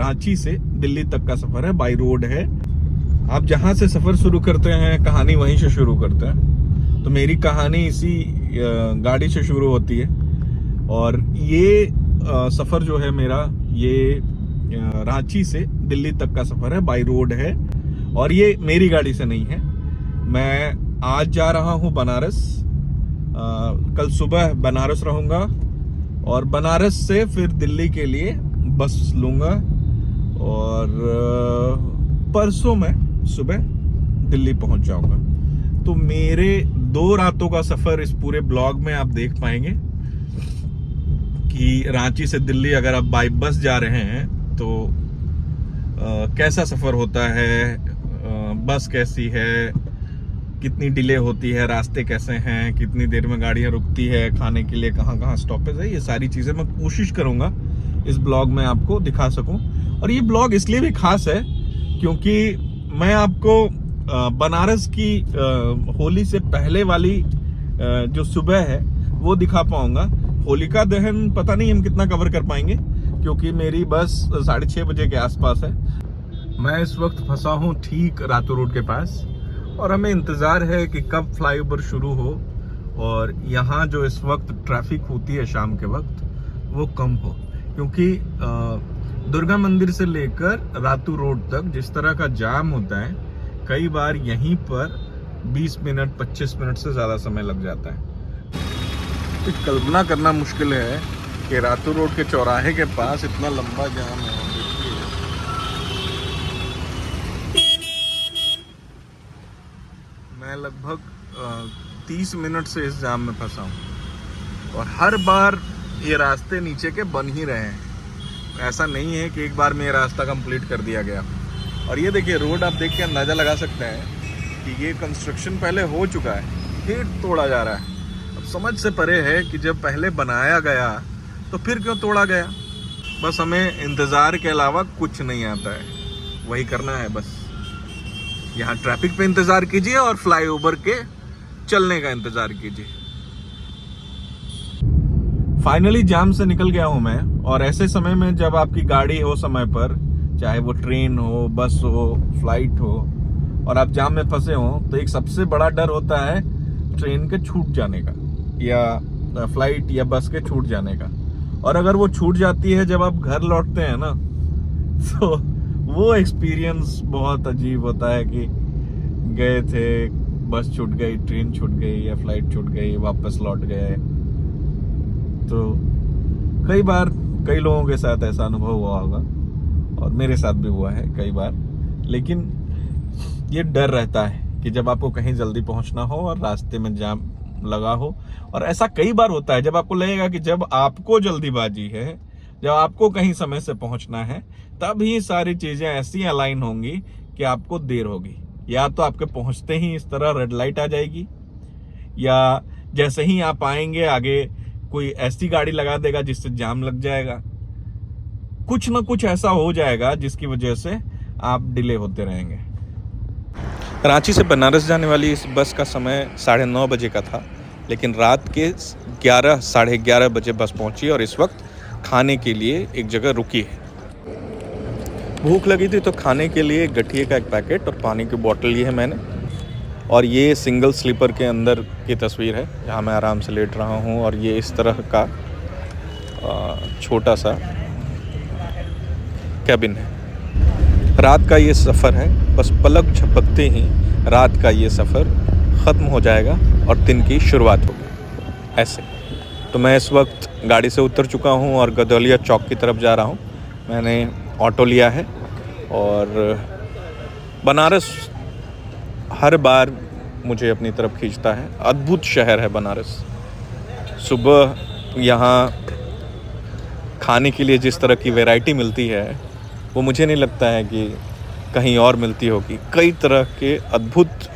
रांची से दिल्ली तक का सफर है, बाई रोड है। आप जहां से सफर शुरू करते हैं कहानी वहीं से शुरू करते हैं। तो मेरी कहानी इसी गाड़ी से शुरू होती है और ये सफर जो है मेरा, ये रांची से दिल्ली तक का सफर है, बाई रोड है। और ये मेरी गाड़ी से नहीं है। मैं आज जा रहा हूँ बनारस, कल सुबह बनारस रहूंगा और बनारस से फिर दिल्ली के लिए बस लूंगा और परसों मैं सुबह दिल्ली पहुंच जाऊंगा। तो मेरे 2 रातों का सफर इस पूरे ब्लॉग में आप देख पाएंगे कि रांची से दिल्ली अगर आप बाई बस जा रहे हैं तो कैसा सफर होता है, बस कैसी है, कितनी डिले होती है, रास्ते कैसे हैं, कितनी देर में गाड़ियां रुकती है, खाने के लिए कहाँ कहाँ स्टॉपेज है। ये सारी चीजें मैं कोशिश करूंगा इस ब्लॉग में आपको दिखा सकूं। और ये ब्लॉग इसलिए भी खास है क्योंकि मैं आपको बनारस की होली से पहले वाली जो सुबह है वो दिखा पाऊंगा। होलिका दहन पता नहीं हम कितना कवर कर पाएंगे क्योंकि मेरी बस 6:30 बजे के आसपास है। मैं इस वक्त फंसा हूँ ठीक रातू रोड के पास और हमें इंतजार है कि कब फ्लाईओवर शुरू हो और यहाँ जो इस वक्त ट्रैफिक होती है शाम के वक्त वो कम हो, क्योंकि दुर्गा मंदिर से लेकर रातू रोड तक जिस तरह का जाम होता है, कई बार यहीं पर 20 मिनट 25 मिनट से ज्यादा समय लग जाता है। तो कल्पना करना मुश्किल है कि रातू रोड के चौराहे के पास इतना लंबा जाम है। मैं लगभग 30 मिनट से इस जाम में फंसा हूँ और हर बार ये रास्ते नीचे के बन ही रहे हैं। ऐसा नहीं है कि एक बार में ये रास्ता कंप्लीट कर दिया गया। और ये देखिए रोड आप देख के अंदाजा लगा सकते हैं कि ये कंस्ट्रक्शन पहले हो चुका है, फिर तोड़ा जा रहा है। अब समझ से परे है कि जब पहले बनाया गया तो फिर क्यों तोड़ा गया। बस हमें इंतज़ार के अलावा कुछ नहीं आता है, वही करना है बस। यहाँ ट्रैफिक पे इंतज़ार कीजिए और फ्लाईओवर के चलने का इंतज़ार कीजिए। फाइनली जाम से निकल गया हूँ मैं। और ऐसे समय में जब आपकी गाड़ी हो समय पर, चाहे वो ट्रेन हो, बस हो, फ्लाइट हो, और आप जाम में फंसे हो, तो एक सबसे बड़ा डर होता है ट्रेन के छूट जाने का या फ्लाइट या बस के छूट जाने का। और अगर वो छूट जाती है जब आप घर लौटते हैं ना, तो वो एक्सपीरियंस बहुत अजीब होता है कि गए थे, बस छूट गई, ट्रेन छूट गई या फ्लाइट छूट गई, वापस लौट गए। तो कई बार कई लोगों के साथ ऐसा अनुभव हुआ होगा और मेरे साथ भी हुआ है कई बार। लेकिन ये डर रहता है कि जब आपको कहीं जल्दी पहुंचना हो और रास्ते में जाम लगा हो, और ऐसा कई बार होता है जब आपको लगेगा कि जब आपको जल्दीबाजी है, जब आपको कहीं समय से पहुंचना है, तब ही सारी चीजें ऐसी अलाइन होंगी कि आपको देर होगी। या तो आपके पहुंचते ही इस तरह रेड लाइट आ जाएगी, या जैसे ही आप आएंगे आगे कोई ऐसी गाड़ी लगा देगा जिससे जाम लग जाएगा। कुछ ना कुछ ऐसा हो जाएगा जिसकी वजह से आप डिले होते रहेंगे। रांची से बनारस जाने वाली इस बस का समय 9:30 बजे का था, लेकिन रात के 11 साढ़े 11 बजे बस पहुंची और इस वक्त खाने के लिए एक जगह रुकी है। भूख लगी थी तो खाने के लिए गठिए का एक पैकेट और पानी की बोतल ली है मैंने। और ये सिंगल स्लीपर के अंदर की तस्वीर है जहाँ मैं आराम से लेट रहा हूँ। और ये इस तरह का छोटा सा कैबिन है। रात का ये सफ़र है, बस पलक झपकते ही रात का ये सफ़र ख़त्म हो जाएगा और दिन की शुरुआत होगी। ऐसे तो मैं इस वक्त गाड़ी से उतर चुका हूँ और गदौलिया चौक की तरफ जा रहा हूँ। मैंने ऑटो लिया है और बनारस हर बार मुझे अपनी तरफ खींचता है। अद्भुत शहर है बनारस। सुबह यहाँ खाने के लिए जिस तरह की वैरायटी मिलती है वो मुझे नहीं लगता है कि कहीं और मिलती होगी। कई तरह के अद्भुत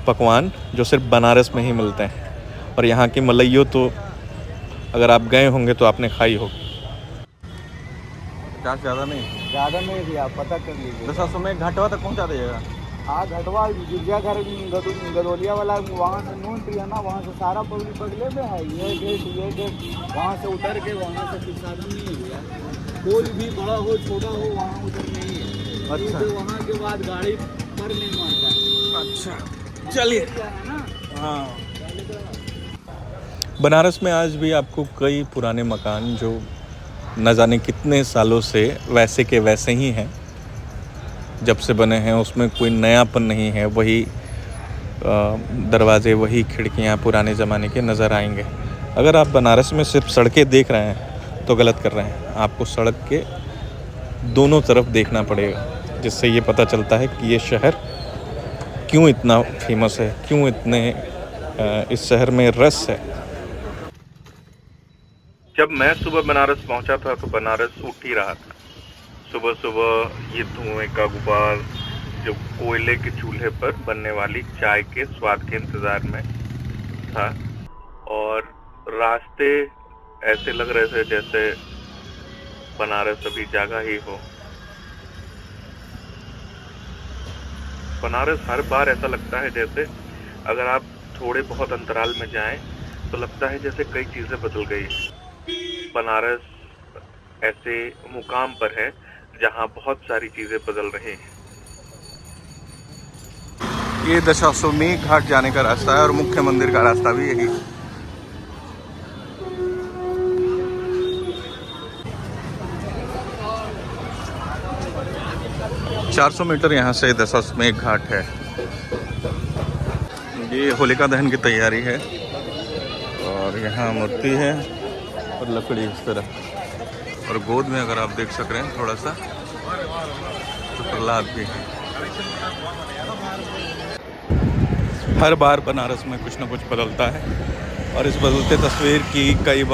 पकवान जो सिर्फ बनारस में ही मिलते हैं। और यहाँ की मलइयो तो अगर आप गए होंगे तो आपने खाई होगी। ज़्यादा नहीं थी, आप पता कर लीजिए। 10 में घाटवा तक पहुँचा दीजिएगा। हाँ, घटवा गिरजाघर गदौलिया वाला वहाँ से नोन है ना, वहाँ से सारा पब्लिक बगले में है। ये गेट वहाँ से उतर के वहाँ से फिर साधन नहीं है। कोई भी बड़ा हो छोटा हो वहाँ उधर नहीं है। अच्छा। क्योंकि वहाँ के बाद गाड़ी पर नहीं मारता है। अच्छा चलिए। क्या है ना, हाँ, बनारस में आज भी आपको कई पुराने मकान जो न जाने कितने सालों से वैसे के वैसे ही हैं, जब से बने हैं, उसमें कोई नयापन नहीं है। वही दरवाजे, वही खिड़कियां पुराने ज़माने के नज़र आएंगे। अगर आप बनारस में सिर्फ सड़कें देख रहे हैं तो गलत कर रहे हैं। आपको सड़क के दोनों तरफ देखना पड़ेगा, जिससे ये पता चलता है कि ये शहर क्यों इतना फेमस है, क्यों इतने इस शहर में रस है। जब मैं सुबह बनारस पहुंचा था तो बनारस उठ ही रहा था। सुबह सुबह ये धुएं का गुबार जो कोयले के चूल्हे पर बनने वाली चाय के स्वाद के इंतजार में था, और रास्ते ऐसे लग रहे थे जैसे बनारस अभी जागा ही हो। बनारस हर बार ऐसा लगता है जैसे अगर आप थोड़े बहुत अंतराल में जाएं तो लगता है जैसे कई चीजें बदल गई। बनारस ऐसे मुकाम पर है जहां बहुत सारी चीजें बदल रही हैं। ये दशाश्वमेध घाट जाने का रास्ता है और मुख्य मंदिर का रास्ता भी यही। 400 मीटर यहाँ से दशाश्वमेध घाट है। ये होलिका दहन की तैयारी है और यहाँ मूर्ति है और लकड़ी इस तरह, और गोद में अगर आप देख सक रहे हैं थोड़ा सा तो प्रहलाद भी है। हर बार बनारस में कुछ ना कुछ बदलता है और इस बदलते तस्वीर की कई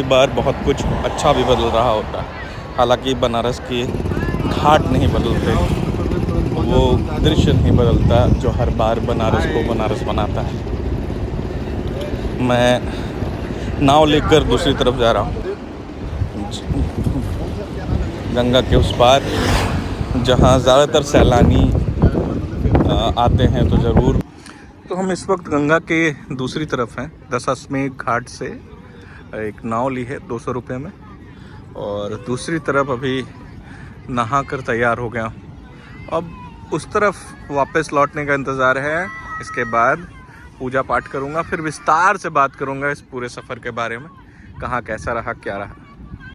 बार बहुत कुछ अच्छा भी बदल रहा होता है। हालांकि बनारस के घाट नहीं बदलते, वो दृश्य नहीं बदलता जो हर बार बनारस को बनारस बनाता है। मैं नाव लेकर दूसरी तरफ जा रहा हूँ, गंगा के उस पार, जहाँ ज़्यादातर सैलानी आते हैं तो ज़रूर। तो हम इस वक्त गंगा के दूसरी तरफ हैं। दशाश्वमेध घाट से एक नाव ली है 200 रुपये में, और दूसरी तरफ अभी नहा कर तैयार हो गया हूँ। अब उस तरफ वापस लौटने का इंतज़ार है। इसके बाद पूजा पाठ करूँगा, फिर विस्तार से बात करूँगा इस पूरे सफ़र के बारे में, कहाँ कैसा रहा क्या रहा।